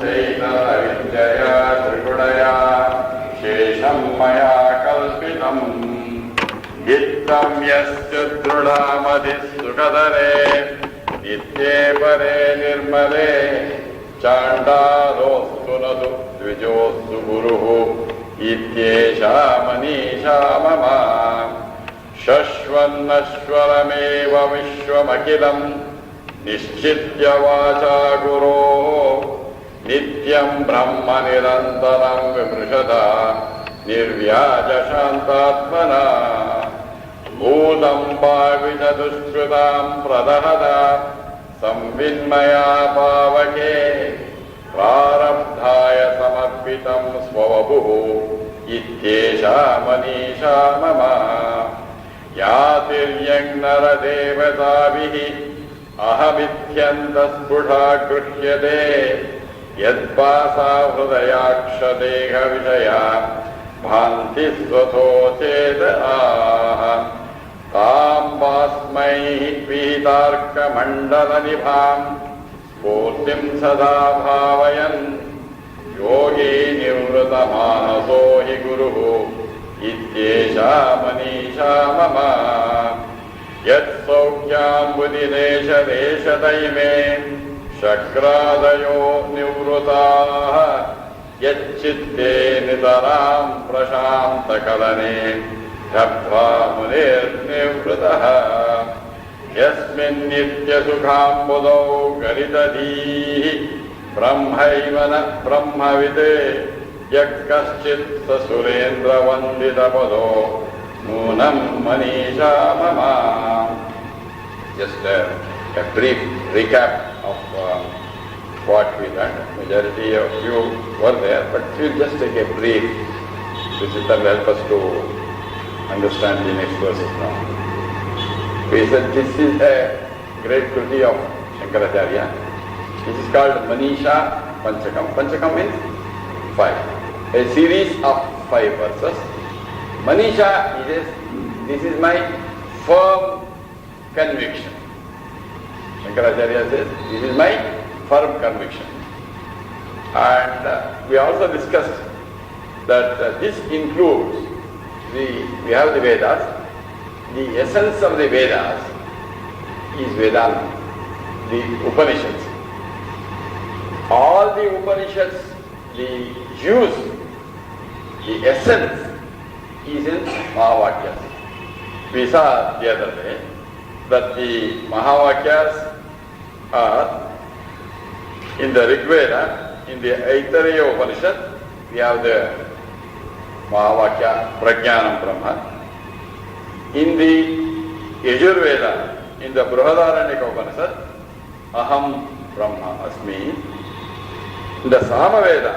चैतन्यविद्यया त्रिगुणया शेषं मया कल्पितम् इत्थं यस्य दृढमधिसुखदरे नित्ये परे निर्मले चाण्डालोऽस्तु न तु द्विजोऽस्तु गुरुः इत्येषा मनीषा मम शश्वन्नश्वरमेव विश्वमखिलम् निश्चित्य वाचा गुरोः नित्यं ब्रह्म निरन्तरं विमृशता निर्व्याजशान्तात्मना भूतं भाविनदुष्कृतां प्रदहता संविन्मया पावके प्रारब्धाय समर्पितं स्ववपुः इत्येषा मनीषा मम यातिर्यङ्नरदेवताभिः अहमित्यन्तस्फुटा गृह्यते यद्वासा हृदयाक्षदेहविषया भान्ति स्वतो चेद आह तां वास्मै पीतार्कमण्डलनिभां स्फूर्तिं सदा भावयन् योगी निवृतमानसो हि गुरुः इत्येषा मनीषा मम यत्सौख्याम्बुदिदेशदेशदैमे शक्रादयो निवृताः यच्चित्ते नितरां प्रशान्तकलने लब्ध्वा मुनिर्निवृतः यस्मिन्नित्यसुखाम्बुदौ गलितधीः ब्रह्मैव न ब्रह्मविद् यः कश्चित् स सुरेन्द्रवन्दितपदो नूनं मनीषा मम. Just a brief recap of what we learned. Majority of you were there, but we'll just take a brief. This will help us to understand the next verses now. We said this is a great kriti of Shankaracharya. This is called Manisha Panchakam. Panchakam means 5. A series of 5 verses. Manisha is, this is my firm conviction. Shankaracharya says, this is my firm conviction. And we also discussed that this includes, we have the Vedas. The essence of the Vedas is Vedanta, the Upanishads. All the Upanishads, the juice, the essence is in Mahavakyas. We saw the other day that the Mahavakyas are in the Rig Veda, in the Aitareya Upanishad, we have the Mahavakya Prajnanam Brahma. In the Yajurveda, in the Brihadaranyaka Upanishad, Aham Brahma Asmi. In the Samaveda,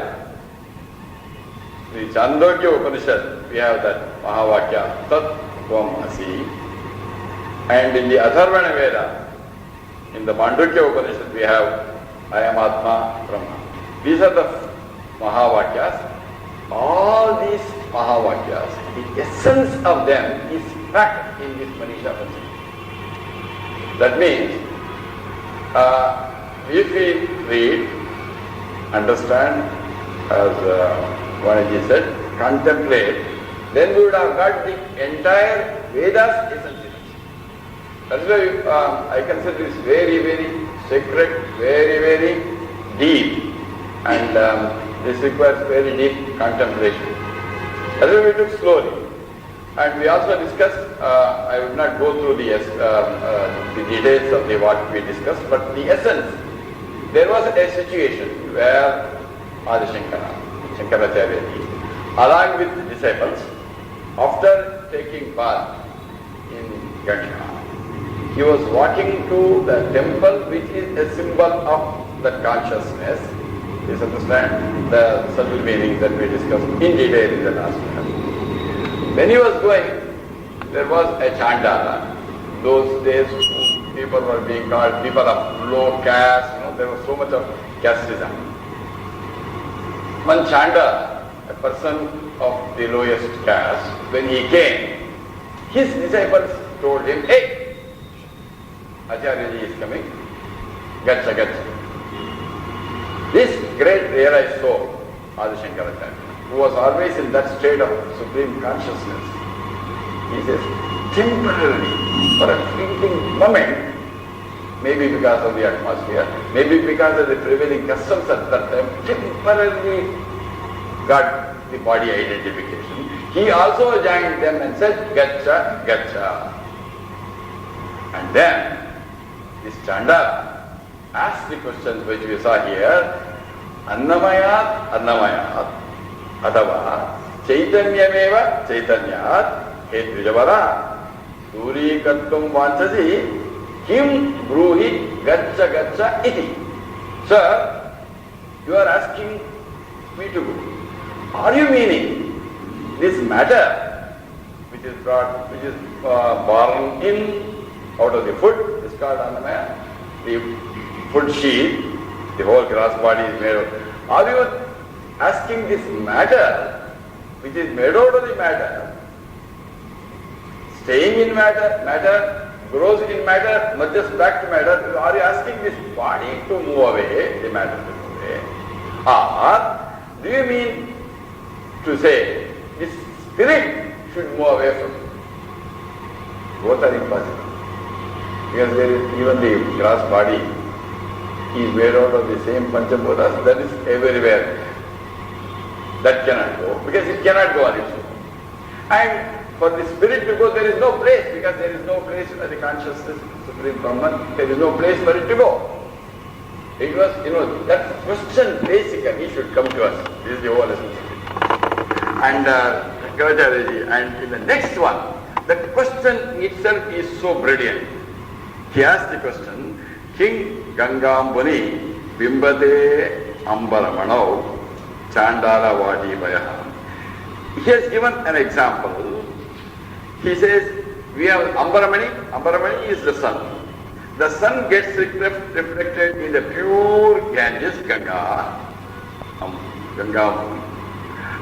the Chandogya Upanishad, we have that Mahavakya Tat Tvam Asi. And in the Atharvana Veda, in the Mandukya Upanishad, we have I am Atma Brahma. These are the Mahavakyas. All these Mahavakyas, the essence of them is packed in this Manisha Panchakam. That means, if we read, understand, as Vanaji said, contemplate, then we would have got the entire Vedas essence. That's why I consider this very, very sacred, very, very deep, and this requires very deep contemplation. That's why we took slowly. And we also discussed, I will not go through the details of what we discussed, but the essence. There was a situation where Adi Shankaracharya, along with disciples, after taking bath in Ganga, he was walking to the temple which is a symbol of the consciousness. Please understand the subtle meaning that we discussed in detail in the last class. When he was going, there was a Chandala. Those days people were being called people of low caste, there was so much of casteism. One Chandala, a person of the lowest caste, when he came, his disciples told him, hey, Acharya ji is coming, Gacha, Gacha. This great realized soul, Adi Shankaracharya, who was always in that state of supreme consciousness. He says, temporarily, for a fleeting moment, maybe because of the atmosphere, maybe because of the prevailing customs at that time, temporarily got the body identification. He also joined them and said, Gacha, Gacha. And then, this Chandala asked the questions which we saw here, Annamayat, Annamayat, Adava, Chaitanyameva, Chaitanyat, He Dvijavara, Turi Kattum Vanchasi, Kim Bruhi Gacha Gacha Iti. Sir, you are asking me to go. Are you meaning this matter which is brought, which is born in out of the food is called Annamaya? The food sheet, the whole grass body is made of. Are you asking this matter which is made out of the matter, staying in matter, grows in matter, not just back to matter? Are you asking this body to move away, the matter to move away? Or do you mean to say this spirit should move away from it? Both are impossible. Because there is even the grass body is made out of the same Panchabhutas that is everywhere. That cannot go, because it cannot go on its own. And for the spirit to go, there is no place, because there is no place for the consciousness, Supreme Brahman, there is no place for it to go. It was, that question basically should come to us. This is the whole essence. And Kavacharyaji, and in the next one, the question itself is so brilliant. He asked the question, King Gangambuni Bimbate Ambaramanau Chandala Vadi Vayaha. He has given an example. He says, we have Ambaramani. Ambaramani is the sun. The sun gets reflected in the pure Ganges, Ganga.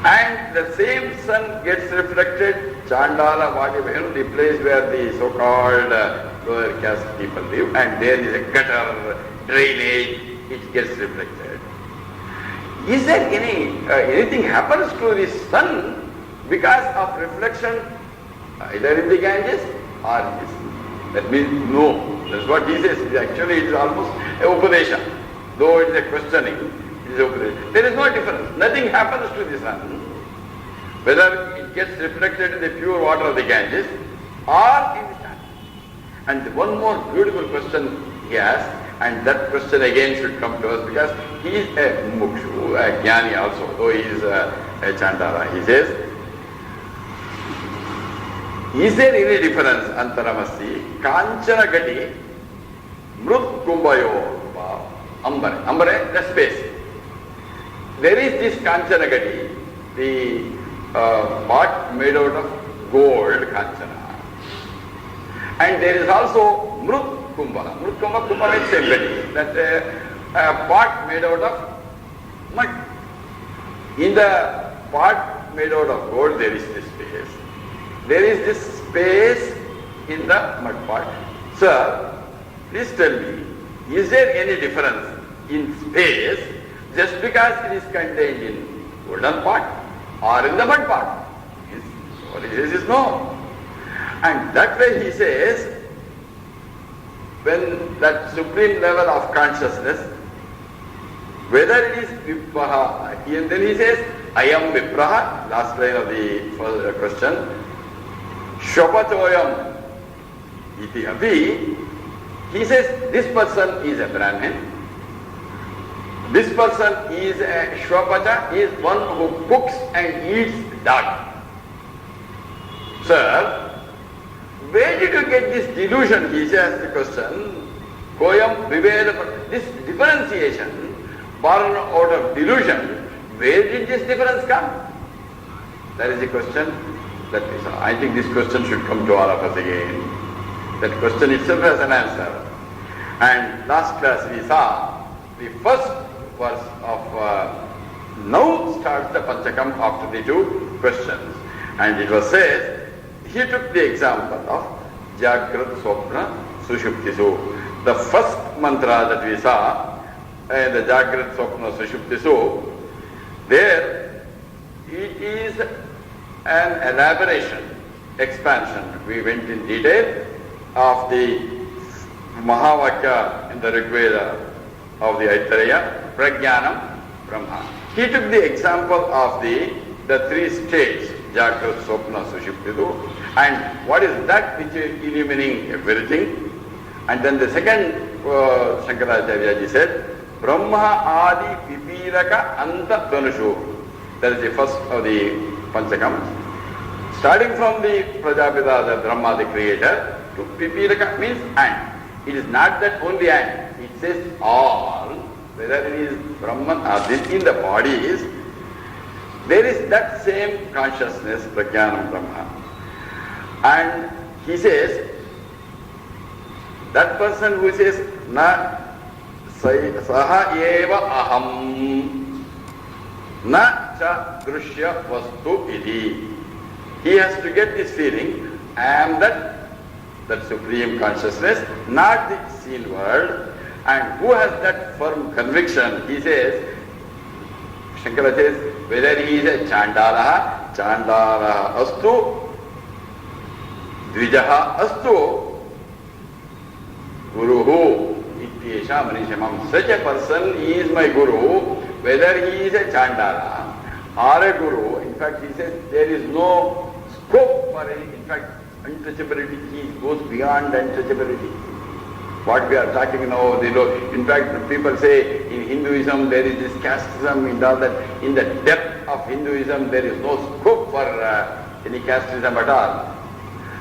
And the same sun gets reflected, Chandala Vadi, the place where the so-called lower caste people live, and there is a gutter, drainage, it gets reflected. Is there anything happens to the sun because of reflection either in the Ganges or in the sea? That means no. That's what he says. Actually it is almost a Upadesha. Though it is a questioning, it is Upadesha. There is no difference. Nothing happens to the sun, whether it gets reflected in the pure water of the Ganges or in the sun. And one more beautiful question he asked, and that question again should come to us, because he is a mukshu, a jnani also, though he is a Chandala. He says, is there any difference, Antaramasti, Kanchana Gati, Mrut Kumbayo, Ambare, Ambare, the space. There is this Kanchana Gati, the pot made out of gold, Kanchana. And there is also Mrut Kumbha. Mrut Kumbha, Kumbha means same gati. That's a pot made out of mud. In the pot made out of gold, there is this space. There is this space in the mud pot. Sir, please tell me, is there any difference in space just because it is contained in golden pot or in the mud pot? What he says is no. And that way he says, when that supreme level of consciousness, whether it is Vipraha, and then he says, I am Vipraha, last line of the first question, Shvapatoyam iti api, he says, this person is a Brahmin, this person is a Shvapata, is one who cooks and eats dog. Sir, where did you get this delusion? He says the question, Koyam Viveda, this differentiation born out of delusion, where did this difference come? That is the question. That is, I think this question should come to all of us again. That question itself has an answer. And last class we saw the first verse of now starts the Panchakam after the two questions. And it was said, he took the example of Jagrat Swapna Sushuptisu. The first mantra that we saw, in the Jagrat Swapna Sushupti. So, there it is an elaboration, expansion. We went in detail of the Mahavakya in the Rigveda of the Aitareya, Prajnanam, Brahma. He took the example of the three states, Jagrat, Swapna, Sushupti, and what is that which is illumining everything. And then the second Shankaracharya ji said, Brahma Adi Pipiraka Anta Dhanushu. That is the first of the Panchakam. Starting from the Prajapita, the Brahma, the creator, to Pipiraka means and. It is not that only and. It says all. Whether it is Brahman or this in the bodies, there is that same consciousness, Prajnanam Brahma. And he says, that person who says, Na saha eva aham, na cha drushya vastu idhi. He has to get this feeling, I am that supreme consciousness, not the seen world. And who has that firm conviction? He says, Shankara says, whether he is a Chandalaha astu, Dvijaha astu, Guruhu ityesha manishamam. Such a person is my Guru, whether he is a Chandala or a Guru. In fact, he says there is no scope for any, in fact, untouchability. He goes beyond untouchability. What we are talking now, in fact, people say in Hinduism there is this casteism and all that. In the depth of Hinduism there is no scope for any casteism at all.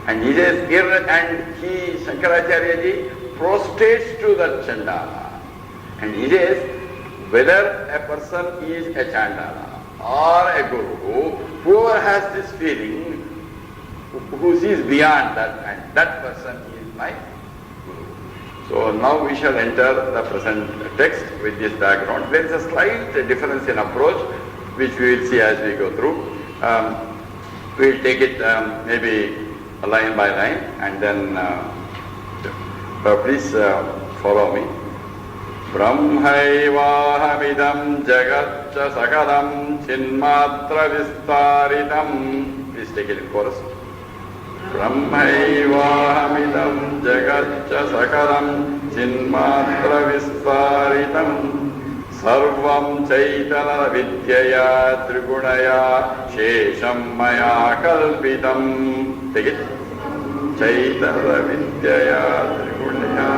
And he says here, and he, Shankaracharya ji, prostrates to the Chandala. And he says, whether a person is a Chandala or a Guru, whoever has this feeling, who sees beyond that, and that person is my Guru. So now we shall enter the present text with this background. There is a slight difference in approach, which we will see as we go through. We will take it maybe line by line, and then please follow me. Brahmaivahamidam jagatcha sakalam chinmatra vistaritam. Please take it in chorus. Brahmaivahamidam jagatcha sakalam chinmatra vistaritam sarvam chaitana vidyaya trigunaya shesham maya kalpitam. Take it. Chaitana vidyaya trigunaya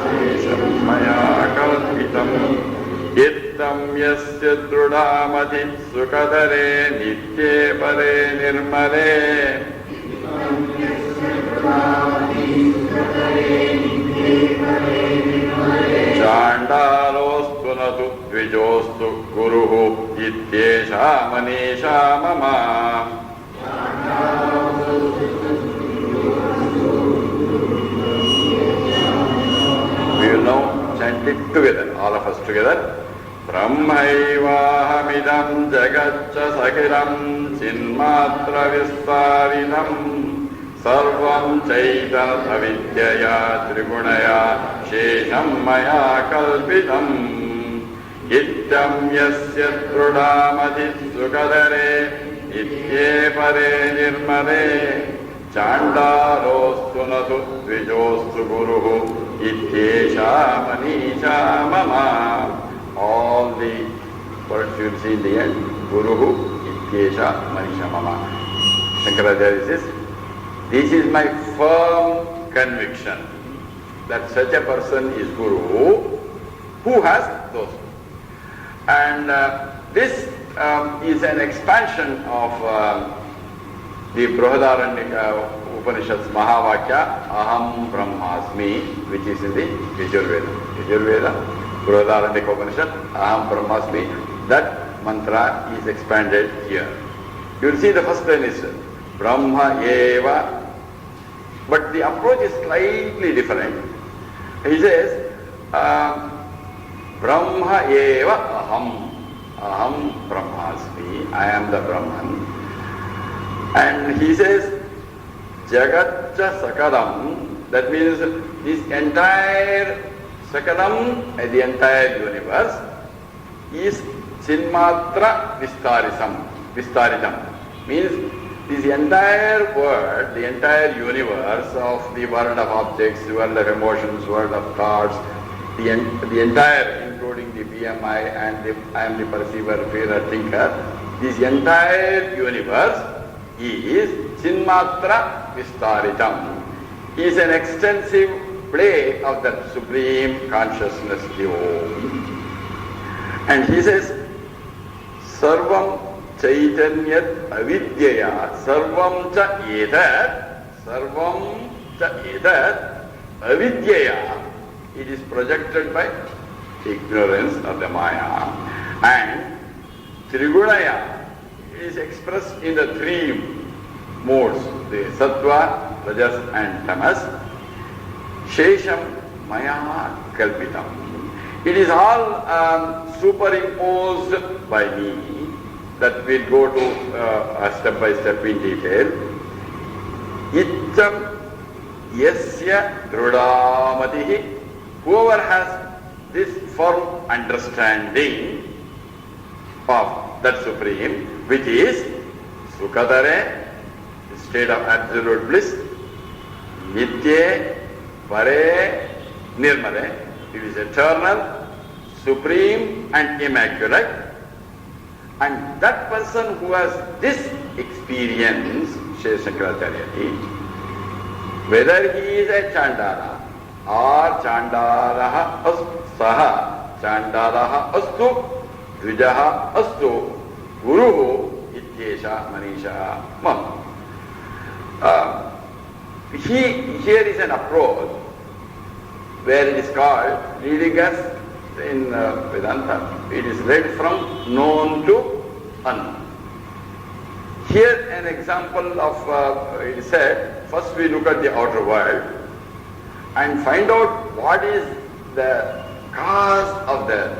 shesham maya kalpitam ittam yasya drudhamati sukadare nitye pare nirmale Chandalostu natu dvijostu guruhu ityesha manisha mama. We will now chant it together, all of us together. Brahmaivahamidam jagatcha sakiram chinmatra vistarinam sarvam chaitana avidyaya trigunaya shesham maya kalpitam ityam yasya trudamati sukadare itye pare nirmale chandalostu natu dvijostu guruhu ityesha manisha mama. All the words you will see in the end. Guruhu ityesha manisha mama. Shankaracharya says, this is my firm conviction that such a person is Guru who has those. And this is an expansion of the Brihadaranyaka Upanishad's Mahavakya, Aham Brahmasmi, which is in the Yajurveda. Yajurveda, Brihadaranyaka Upanishad, Aham Brahmasmi, that mantra is expanded here. You will see the first line is Brahma Eva. But the approach is slightly different. He says, Brahma eva aham. Aham Brahmasmi. I am the Brahman. And he says, Jagatcha Sakaram. That means this entire Sakanam, the entire universe, is Chinmatra Vistaritam. Means this entire world, the entire universe of the world of objects, the world of emotions, world of thoughts, the entire, including the BMI and I am the perceiver, feeler, thinker, this entire universe is Chinmatra Vistaritam, is an extensive play of that supreme consciousness, the Om. And he says, Sarvam Chaitanyat Avidyaya Sarvam cha etat Avidyaya. It is projected by ignorance of the Maya. And Trigunaya is expressed in the three modes, the Sattva, Rajas and Tamas. Shesham Maya Kalpitam. It is all superimposed by me. That we'll go to step by step in detail. Ittam Yasya Drudamatihi. Whoever has this firm understanding of that Supreme, which is Sukadare, the state of absolute bliss, Nitye, Pare, Nirmale, it is eternal, supreme and immaculate. And that person who has this experience, says Shankaracharya, whether he is a Chandala or Chandalaha Saha, Chandalaha Astu, Dvijaha Astu, Guruhu Ityesha Manisha Mam. Here is an approach where it is called reading as in Vedanta. It is read from known to unknown. Here an example of, it is said, first we look at the outer world and find out what is the cause of the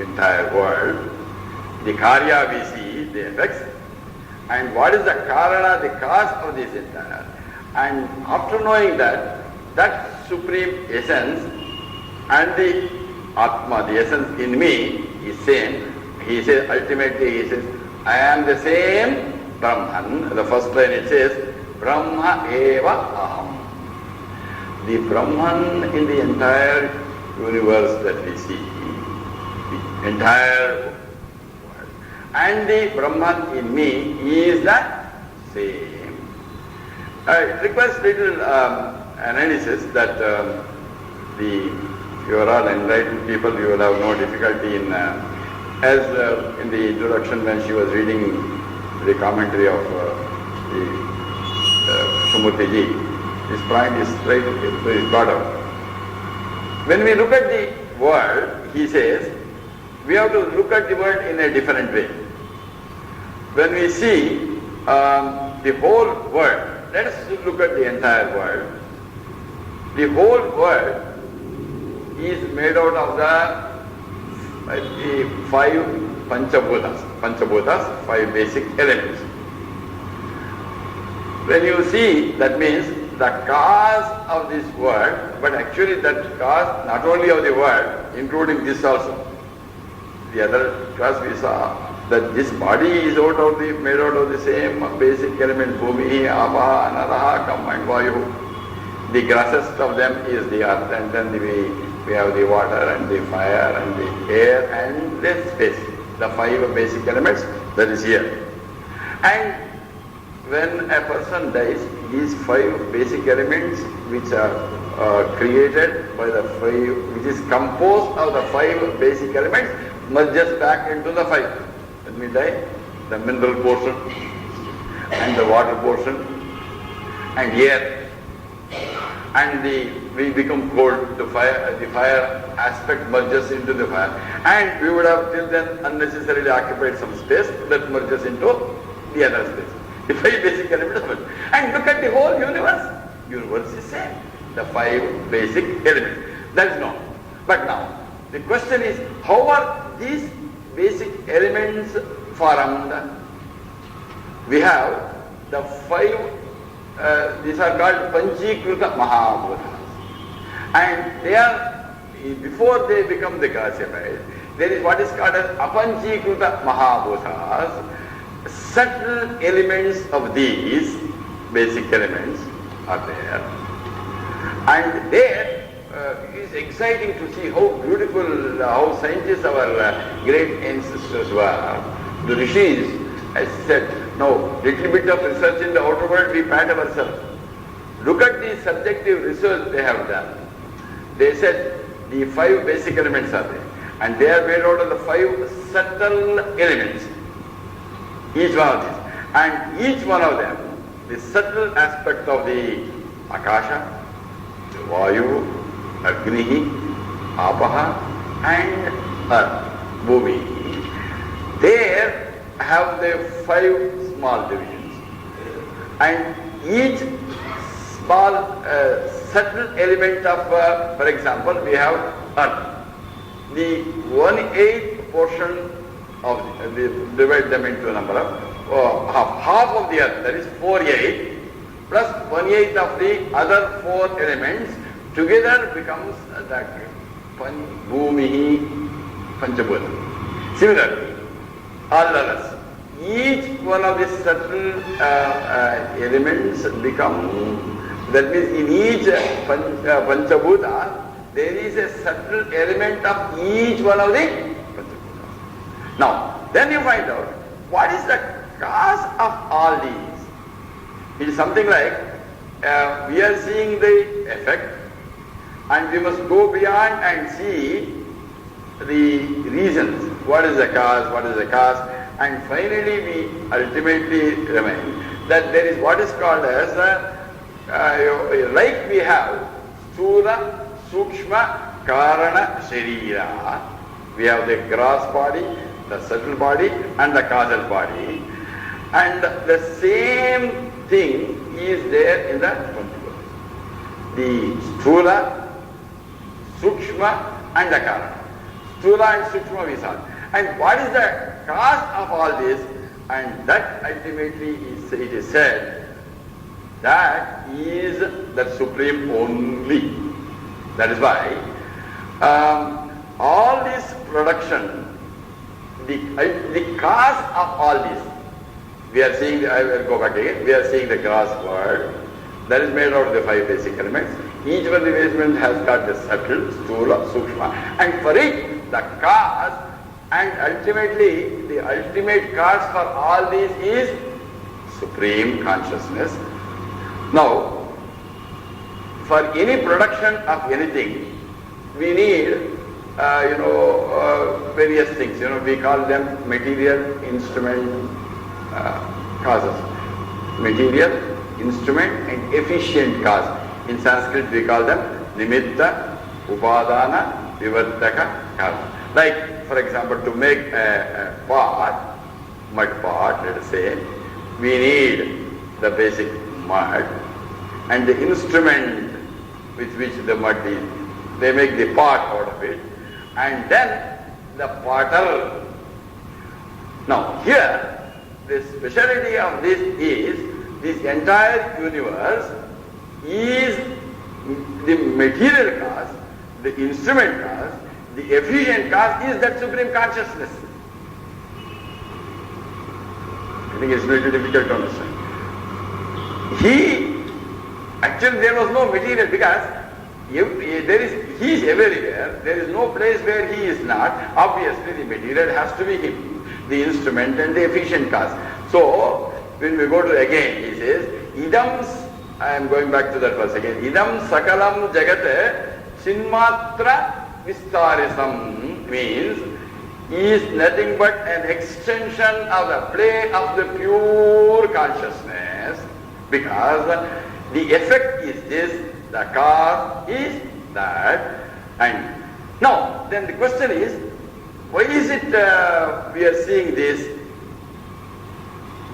entire world. The karya we see, the effects, and what is the karana, the cause of this entire. And after knowing that, that supreme essence and the Atma, the essence in me is same. He says, ultimately he says, I am the same Brahman. The first line it says, Brahma eva aham. The Brahman in the entire universe that we see, the entire world. And the Brahman in me is the same. It requires little analysis that you are all enlightened people, you will have no difficulty in, as in the introduction when she was reading the commentary of the Sumurti ji, this point is right, is brought out. When we look at the world, he says, we have to look at the world in a different way. When we see the whole world, let us look at the entire world. The whole world is made out of the five Panchabhutas, five basic elements. When you see, that means the cause of this world, but actually that cause not only of the world, including this also. The other class we saw that this body is made out of the same basic element, Bhumi, Apa, Anaraha, combined Vayu. The grossest of them is the earth, and then we have the water and the fire and the air and the space. The five basic elements that is here. And when a person dies, these five basic elements which are created by the five, which is composed of the five basic elements, merges back into the five. When we die, the mineral portion and the water portion and air, and we become cold, the fire aspect merges into the fire, and we would have till then unnecessarily occupied some space that merges into the other space. The five basic elements. And look at the whole universe. Universe is same. The five basic elements. That is known. But now, the question is, how are these basic elements formed? We have the five, these are called Panchikruta Mahabhutas. And they are before they become the gasified, there is what is called as apanchikruta mahabhutas, subtle elements of these basic elements are there. And there is exciting to see how beautiful, how scientists, our great ancestors were. The rishis, as said, now little bit of research in the outer world, we pat ourselves. Look at the subjective research they have done. They said the 5 basic elements are there, and they are made out of the 5 subtle elements. Each one of these. And each one of them, the subtle aspect of the Akasha, the Vayu, Agni, Apaha, and Earth, Bhumi, there have the 5 small divisions. And each small subtle element of, for example, we have Earth. The 1/8 portion of divide them into a number of half of the Earth, that is 4/8, plus 1/8 of the other 4 elements together becomes that Bhumihi Panchabhuta. Similarly, all others, each one of these subtle elements become, that means in each Panchabhuta there is a subtle element of each one of the Panchabhutas. Now, then you find out what is the cause of all these. It is something like we are seeing the effect, and we must go beyond and see the reasons. What is the cause? What is the cause? And finally we ultimately remain that there is what is called as like we have Sthula, Sukshma, Karana, Sharira. We have the gross body, the subtle body, and the causal body. And the same thing is there in the Panchabhuta. The Sthula, Sukshma, and the Karana. Sthula and Sukshma we saw. And what is the cause of all this? And that ultimately is, it is said, that is the Supreme only. That is why all this production, the cause of all this, we are seeing, I will go back again, we are seeing the gross world, that is made out of the 5 basic elements. Each one of the elements has got the subtle, Sthula, Sukshma, and for it, the cause, and ultimately, the ultimate cause for all these is Supreme Consciousness. Now, for any production of anything, we need, various things. We call them material, instrument, causes. Material, instrument, and efficient cause. In Sanskrit, we call them nimitta, upadana, vivartaka, cause. Like, for example, to make a pot, mud pot, let us say, we need the basic mud and the instrument with which the mud is. They make the pot out of it, and then the potter. Now, here, the speciality of this is, this entire universe is the material cause, the instrument cause, the efficient cause is that Supreme Consciousness. I think it's a little difficult to understand. Actually there was no material, because he is everywhere, there is no place where he is not. Obviously the material has to be him, the instrument and the efficient cause. So, when we go to again, he says, idam, I am going back to that verse again, idam sakalam jagate chinmatra vistarisam, means he is nothing but an extension of the plane of the pure consciousness, because the effect is this, the cause is that. And now, then the question is, why is it we are seeing this?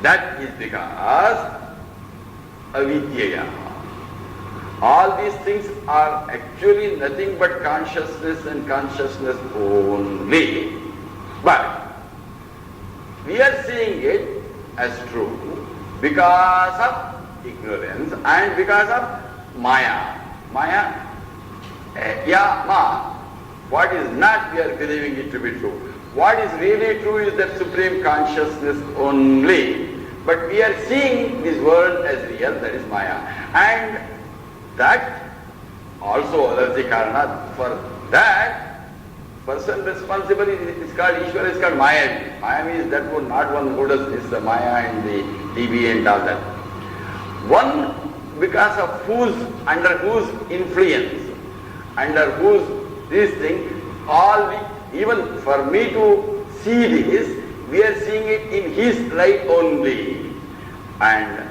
That is because avidya. All these things are actually nothing but consciousness and consciousness only. But we are seeing it as true because of ignorance and because of Maya. Maya, What is not, we are believing it to be true. What is really true is that supreme consciousness only. But we are seeing this world as real, that is Maya. And that also, that's the karana. For that, person responsible is called Ishvara, is called Mayami. Mayami is that one, not one who does this, the Maya and the TV and all that. One, because of under whose influence, under whose this thing, even for me to see this, we are seeing it in his light only. And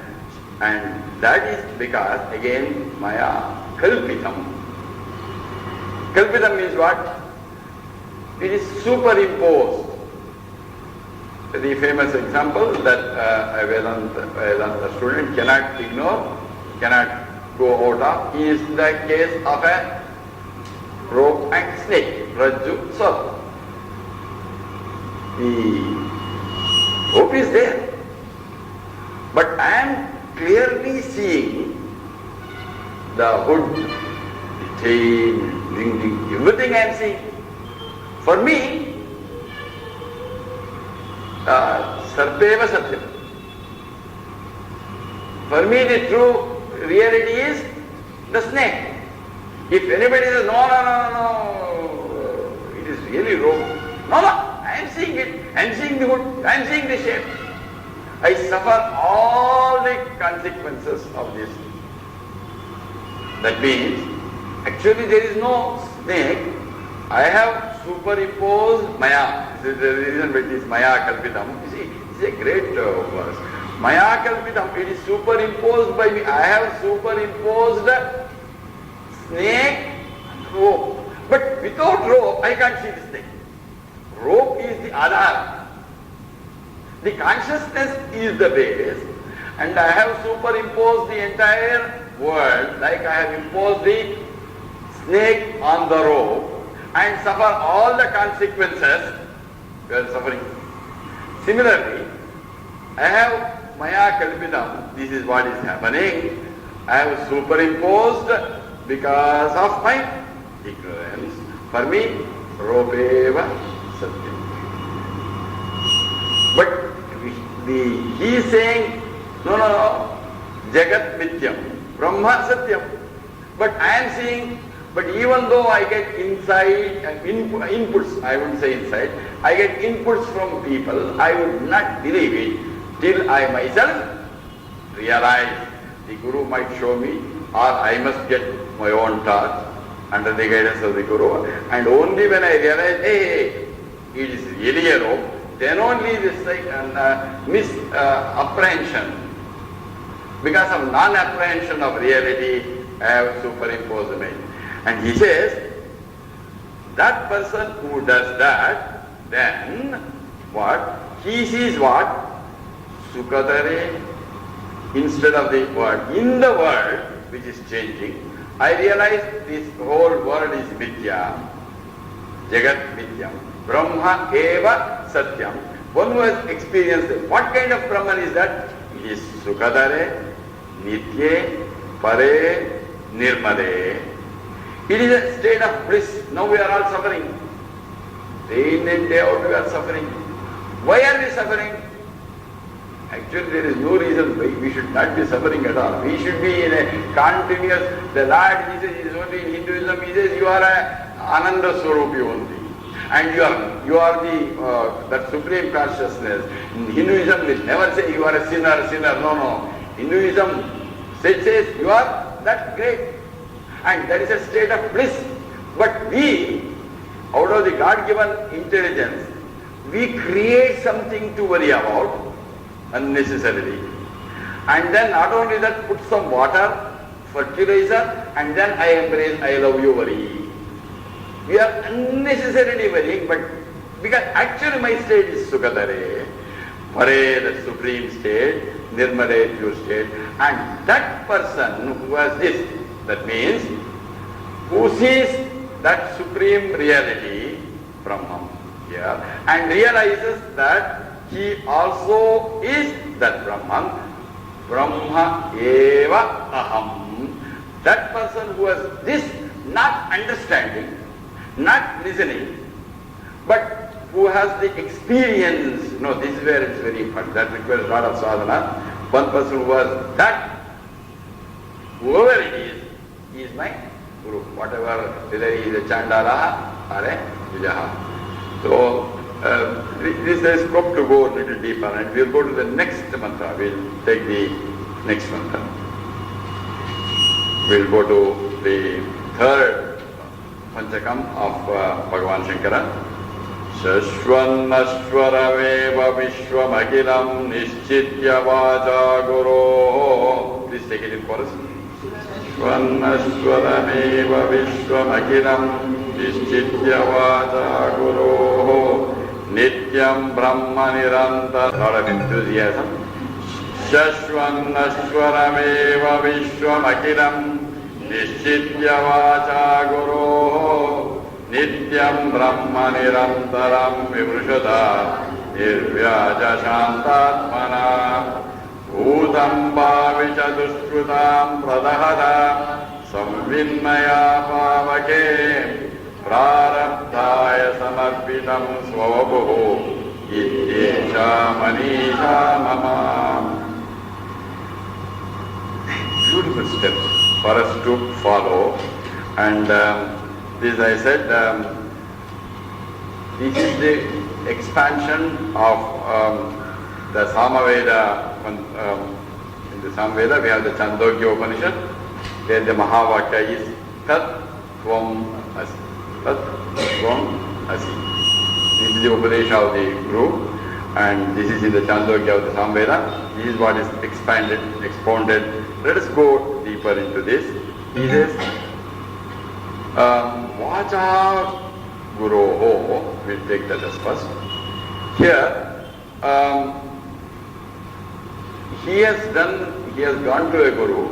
that is because, again, Maya kalpitam. Kalpitam means what? It is superimposed. The famous example that a Vedanta student cannot ignore, cannot go out of, is the case of a rope and snake, Rajju, Sarpa. The rope is there, but I am clearly seeing the hood, the chain, everything I am seeing. For me, Sarpeva Satyam. For me, the true reality is the snake. If anybody says, no, it is really rope. No, I am seeing it. I am seeing the hood. I am seeing the shape. I suffer all the consequences of this. That means, actually there is no snake. I have superimposed Maya. This is the reason which is Maya Kalpitam. You see, it's a great verse. Maya Kalpitam, it is superimposed by me. I have superimposed snake and rope. But without rope, I can't see this thing. Rope is the Adhar. The consciousness is the base, and I have superimposed the entire world, like I have imposed the snake on the rope, and suffer all the consequences. We are suffering. Similarly, I have Maya Kalpitam. This is what is happening. I have superimposed because of my ignorance. For me, Ropeva Satyam. But he is saying, no, Jagat Mityam, Brahma Satyam. But I am saying, but even though I get insight and inputs, I would say insight, I get inputs from people, I would not believe it till I myself realize. The Guru might show me, or I must get my own thoughts under the guidance of the Guru. And only when I realize, hey, it is really a rope, then only this misapprehension, because of non-apprehension of reality, I have superimposed me. And he says, that person who does that, then what? He sees what? Sukadare, instead of the word. In the world, which is changing, I realize this whole world is Vidya, Jagat Vidya. Brahma Eva Satyam. One who has experienced it. What kind of Brahman is that? It is Sukadare, Nitye, Pare, Nirmade. It is a state of bliss. Now we are all suffering. Day in and day out we are suffering. Why are we suffering? Actually there is no reason why we should not be suffering at all. We should be in a continuous, the Lord Jesus is only in Hinduism, he says you are a Ananda Swarupi only. And you are the that supreme consciousness. In Hinduism will never say you are a sinner. No. Hinduism says you are that great. And that is a state of bliss. But we, out of the God-given intelligence, we create something to worry about unnecessarily. And then not only that, put some water, fertilizer, and then I embrace, I love you worry. We are unnecessarily worrying, but because actually my state is Sukadare, Pare, the supreme state, Nirmade, pure state, and that person who has this, that means who sees that supreme reality, Brahman, here, and realizes that he also is that Brahman, Brahma Eva Aham. That person who has this not understanding, not listening, but who has the experience. No, this is where it's very important. That requires a lot of sadhana. One person who has that, whoever it is, he is my Guru. Whatever, whether he is a Chandala or a Vijaha. So, this is scope to go a little deeper, and we'll go to the next mantra. We'll take the next mantra. We'll go to the third Panchakam of Bhagavan Shankara. Shashvanashwaraveva Vishwamakilam Nishchitya Vacha Guru. Please take it in chorus. Shashvanashwaraveva Vishwamakilam Nishchitya Vacha Guru. Nityam Brahma Niranta. A lot of enthusiasm. Shashvanashwaraveva Vishwamakilam Nishchitya Vacha Guru. Nityam Brahma Nirantaram Vivrushata Nirvyaja Shantatmana Bhutam Bhavicha Dushkrutam Pradahata Samvinnaya Pavake Prarabdhaya Samarpitam Swavabuhu Ityesha Manisha Mama. Beautiful steps for us to follow, and this I said, this is the expansion of the Samaveda. In the Samaveda we have the Chandogya Upanishad, where the Mahavakya is Tat Tvam Asi. Tat Tvam Asi. This is the Upanishad of the Guru, and this is in the Chandogya of the Samaveda. This is what is expanded, expounded. Let us go deeper into this. He says, Vacha Guroho, we'll take that as first. Here, he has gone to a Guru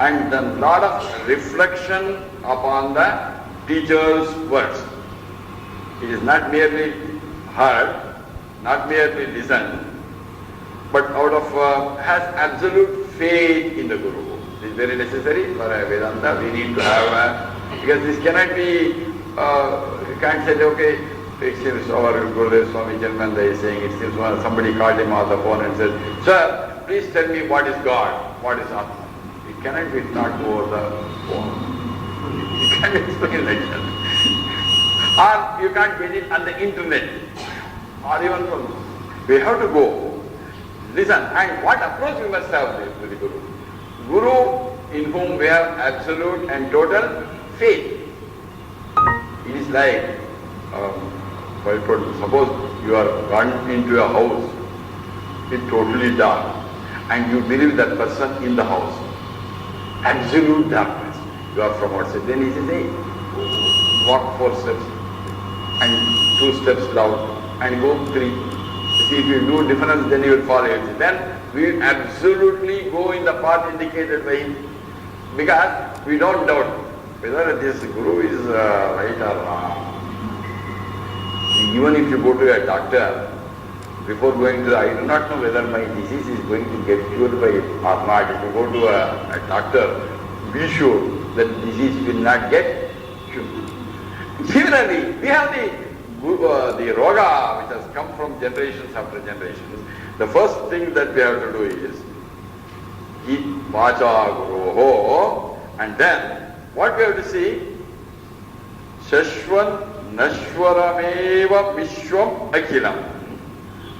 and done lot of reflection upon the teacher's words. It is not merely heard, not merely listened, but out of has absolute faith in the Guru. This is very necessary for a Vedanta. We need to have because this cannot be, you can't say, okay, it seems our Gurudev Swami Janmanda is saying, it seems somebody called him on the phone and said, sir, please tell me what is God, what is Atma. It cannot be taught over the phone. You can't explain like that. Or you can't get it on the internet. Or even from, we have to go, listen, and what approach we must have to the Guru. Guru in whom we have absolute and total faith. It is like, suppose you are gone into a house, it's totally dark, and you believe that person in the house. Absolute darkness. You are from outside. Then he says, hey, walk 4 steps, and 2 steps down, and go 3. See, if you do difference, then you will follow it. Then we absolutely go in the path indicated by him, because we don't doubt whether this Guru is right or wrong. Even if you go to a doctor, before going to I do not know whether my disease is going to get cured by or not. If you go to a doctor, be sure that disease will not get cured. Similarly, we have the roga which has come from generations after generations. The first thing that we have to do is eat vacha guroho, and then what we have to see? Shashvan nashwarameva vishwam akhilam.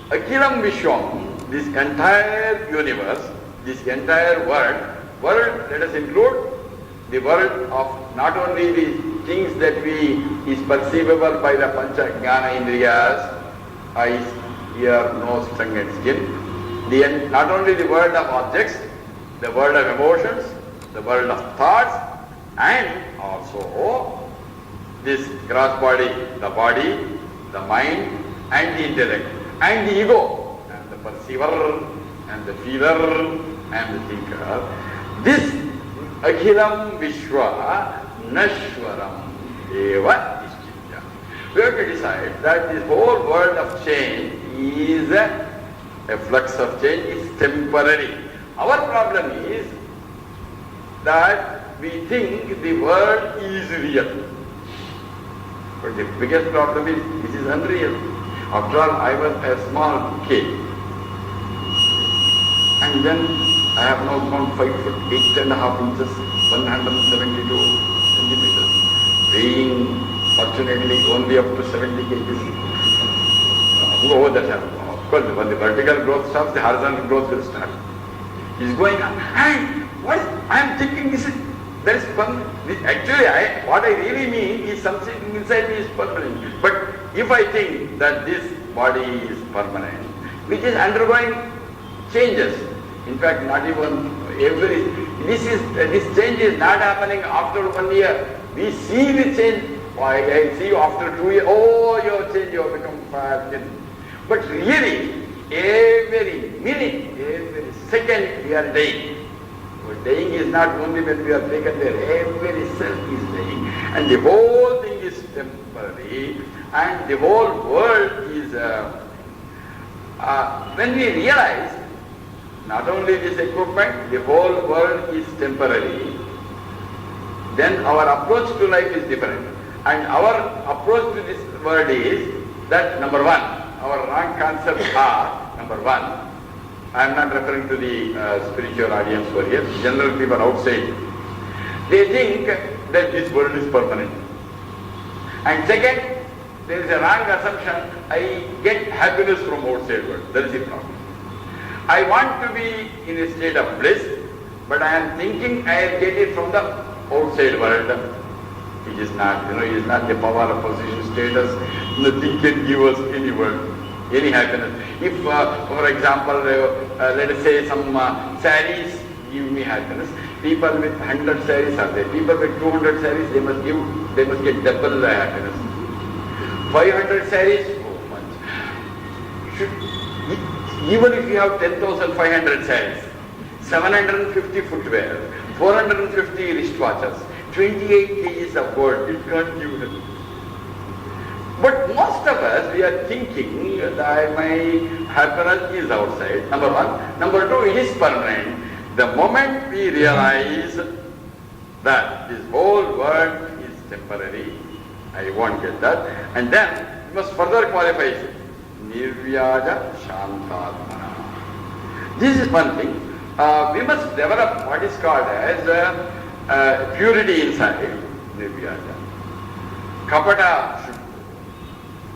Akhilam vishwam, this entire universe, this entire world, let us include the world of not only the things that is perceivable by the pancha jnana indriyas, eyes, ear, nose, tongue and skin, not only the world of objects, the world of emotions, the world of thoughts, and also this gross body, the mind and the intellect, and the ego, and the perceiver, and the feeler, and the thinker. This Akhilam Vishwa Nashwaram Eva Nishchitya. We have to decide that this whole world of change is a flux of change, is temporary. Our problem is that we think the world is real. But the biggest problem is, this is unreal. After all, I was a small kid. And then I have now gone 5 foot 8.5 inches, 172 centimeters, weighing fortunately only up to 70 kgs. Oh, that's happened. Of course, when the vertical growth stops, the horizontal growth will start. It's going on. And what I am thinking is, there is permanent. Actually, what I really mean is something inside me is permanent. But if I think that this body is permanent, which is undergoing changes, in fact, not even this change is not happening after 1 year. We see the change. I see you after 2 years. Oh, you have changed. You have become fat. But really, every minute, every second, we are dying. But dying is not only when we are taken there. Every cell is dying, and the whole thing is temporary, and the whole world is. When we realize, not only this equipment, the whole world is temporary, then our approach to life is different. And our approach to this world is that, number one, our wrong concepts are, number one, I am not referring to the spiritual audience who are here, general people outside. They think that this world is permanent. And second, there is a wrong assumption, I get happiness from outside world. That is the problem. I want to be in a state of bliss, but I am thinking I get it from the outside world. It is not, it is not the power of position, status. Nothing can give us any world, any happiness. If, for example, let us say some saris give me happiness. People with 100 saris are there. People with 200 saris, they must get double the happiness. 500 saris, oh much. Even if you have 10,500 saris, 750 footwear, 450 wristwatches, 28 kgs of gold, it can't give them. But most of us, we are thinking that my happiness is outside, number one. Number two, it is permanent. The moment we realize that this whole world is temporary, I won't get that, and then we must further qualify it. Nirvyaja Shantatmana. This is one thing. We must develop what is called as purity inside, Nirvyaja. Kapata,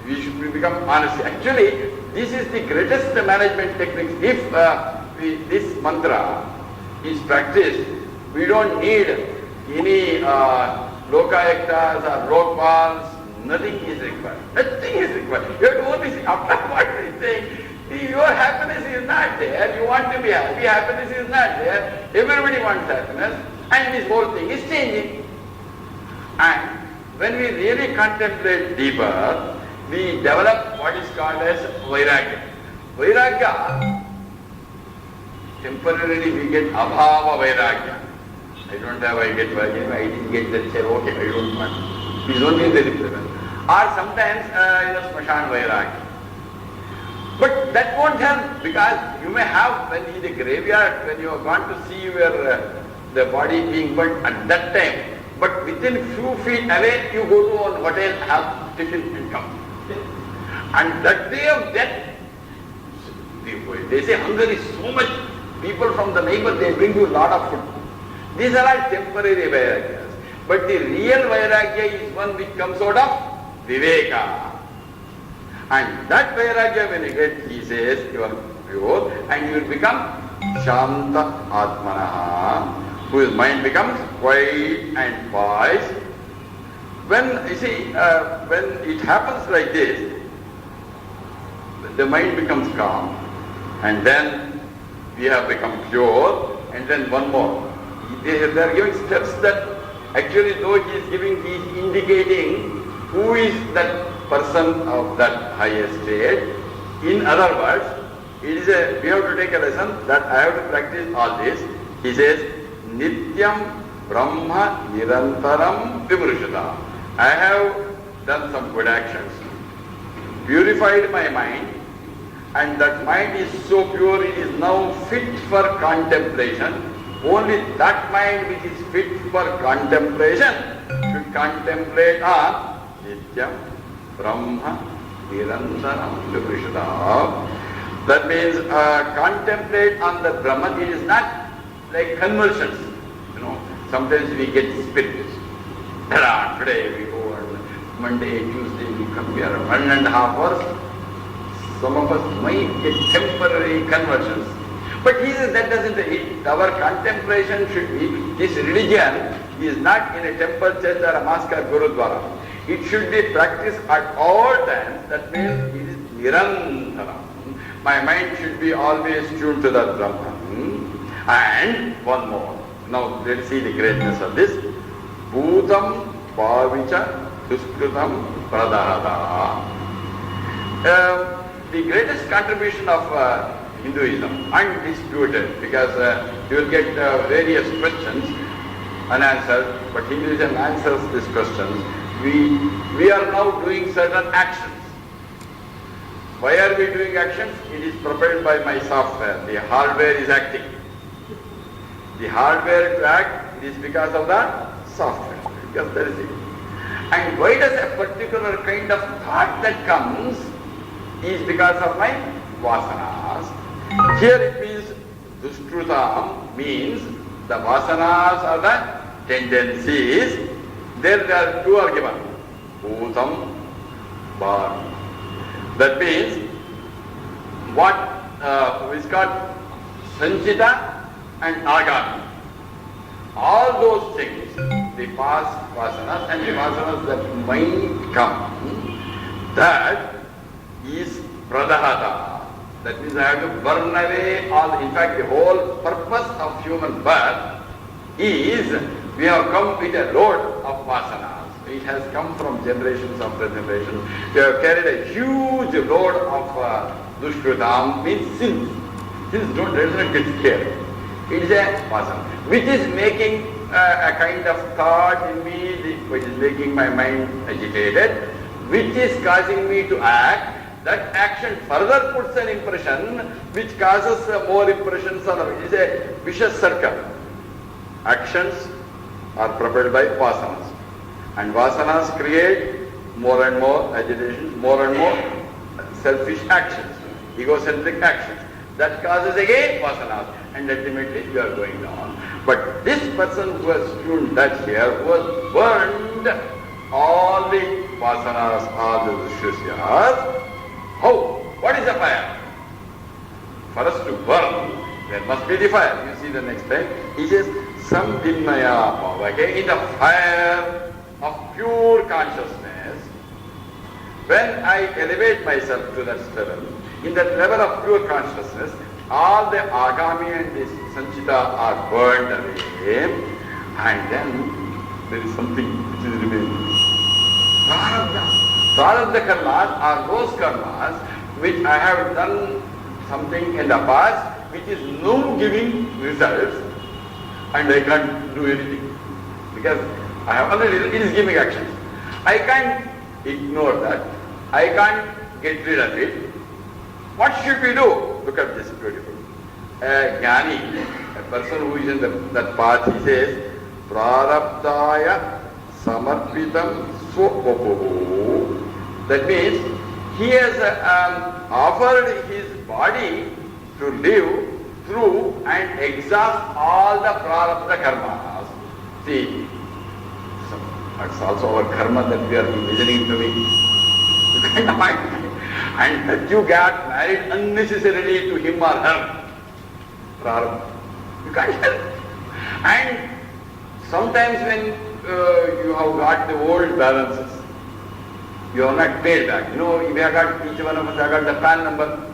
we should become honest. Actually, this is the greatest management technique. If this mantra is practiced, we don't need any lokayaktas or lokpals. Nothing is required. Nothing is required. You have to only see after what we are saying. Your happiness is not there. You want to be happy. Happiness is not there. Everybody wants happiness. And this whole thing is changing. And when we really contemplate deeper, we develop what is called as vairagya. Vairagya, temporarily we get abhava vairagya. I don't have, I get vairagya, I didn't get that, say, okay, I don't want. It is only in the level. Or sometimes, smashan vairagya. But that won't help, because you may have, when in the graveyard, when you are going to see your the body being burnt at that time, but within few feet away, you go to one hotel, have tiffin and come. And that day of death, they say hunger is so much, people from the neighbor, they bring you a lot of food. These are all temporary vairagyas. But the real vairagya is one which comes out of viveka. And that vairagya, when you get, he says, you are pure, and you will become Shanta Atmanaha, whose mind becomes quiet and poised. When, you see, when it happens like this, the mind becomes calm, and then we have become pure, and then one more. They are giving steps that actually, though he is giving, he is indicating who is that person of that higher state. In other words, it is we have to take a lesson that I have to practice all this. He says, Nityam Brahma Nirantaram Vimrushata. I have done some good actions, purified my mind, and that mind is so pure, it is now fit for contemplation. Only that mind which is fit for contemplation should contemplate on Nityam Brahma Nirantaram Viprishada. That means contemplate on the Brahman. It is not like conversions. Sometimes we get spiritual. Today we go on Monday, Tuesday we come here 1.5 hours. Some of us might get temporary conversions. But he says that doesn't, our contemplation should be, this religion is not in a temple, church or a mosque or gurudwara. It should be practiced at all times. That means it is nirantaram. My mind should be always tuned to that Brahman. And one more. Now let's see the greatness of this. Bhutam Bhavicha Duskrutam Pradahata. The greatest contribution of Hinduism, undisputed, because you will get various questions unanswered, but Hinduism answers these questions. We are now doing certain actions. Why are we doing actions? It is propelled by my software. The hardware is acting. The hardware to act, it is because of the software. Because that is it. And why does a particular kind of thought that comes is because of my vasanas. Here it means duskrutam means the vasanas are the tendencies. There are two are given. Bhutam, bhavi. That means what is called sanchita and agami. All those things, the past vasanas and the vasanas that might come, that is pradahata. That means I have to burn away all. In fact, the whole purpose of human birth is we have come with a load of vasanas. It has come from generations after generations. We have carried a huge load of dushkrutam, means sins. Sins doesn't get scared. It is a vasana, which is making a kind of thought in me, which is making my mind agitated, which is causing me to act. That action further puts an impression, which causes more impressions. It is a vicious circle. Actions are propelled by vasanas. And vasanas create more and more agitations, more and more selfish actions, egocentric actions. That causes again vasanas, and ultimately we are going down. But this person who has tuned that here, who has burned all the vasanas, all the vishusyas, how? What is the fire? For us to burn, there must be the fire. You see the next line. He says, Samdhinnaya Bhavake, in the fire of pure consciousness, when I elevate myself to that level, in that level of pure consciousness, all the agami and the sanchita are burned away, and then there is something which is remaining. Prarabdha. Prarabdha karmas are those karmas which I have done something in the past which is now giving results, and I can't do anything because I have already, it is giving actions. I can't ignore that. I can't get rid of it. What should we do? Look at this, beautiful. A jnani, a person who is in that path, he says, Prarabdaya samarpitam swapapuhu. That means he has offered his body to live through and exhaust all the prarabdha karmas. See, that's also our karma that we are listening to me. You can't mind. And that you got married unnecessarily to him or her. Prarabdha. You can't help. And sometimes when you have got the old balances, you have not paid back. You know, we have got, each one of us have got the PAN number.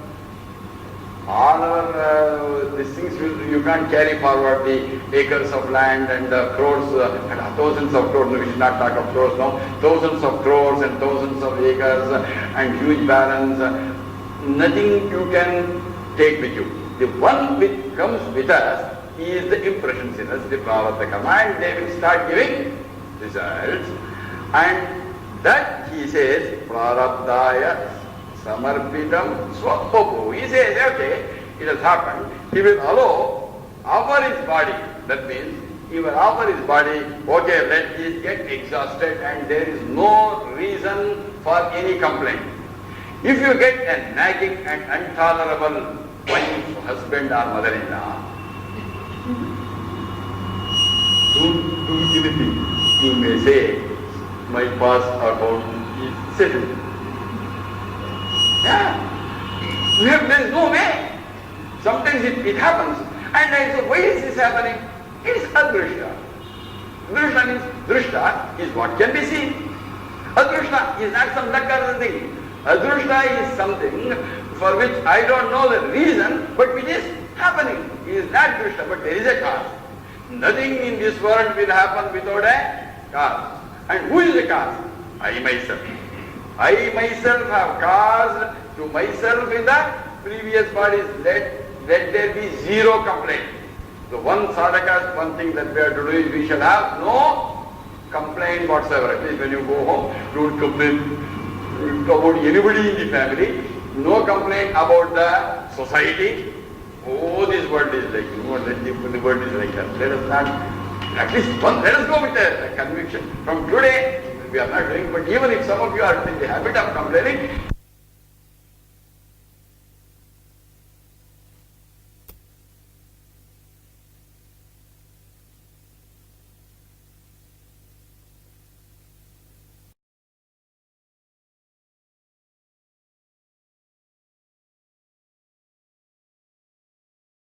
All our these things, you can't carry forward the acres of land and crores, and thousands of crores. No, we should not talk of crores now. Thousands of crores and thousands of acres and huge barons. Nothing you can take with you. The one which comes with us is the impressions in us, the prarabdha karma, and they will start giving results. And that he says, prarabdaya samarpitam swapapu. He says, okay, it has happened. He will offer his body. That means he will offer his body, okay, let this get exhausted and there is no reason for any complaint. If you get a nagging and intolerable wife, husband or mother-in-law, don't do anything. You may say, my past account is settled. Yeah. There is no way. Sometimes it happens. And I say, why is this happening? It is adrishta. Drishta means, drishta is what can be seen. Adrishta is not some luck thing. Adrishta is something for which I don't know the reason, but which is happening. It is not drishta, but there is a cause. Nothing in this world will happen without a cause. And who is the cause? I myself. I myself have caused to myself in the previous bodies. Let there be zero complaint. So one sadhaka, one thing that we have to do is we shall have no complaint whatsoever. At least when you go home, don't complain about anybody in the family. No complaint about the society. Oh, this world is like, the world is like that. Let us not, at least one, let us go with a conviction. From today, we are not doing, but even if some of you are in the habit of complaining,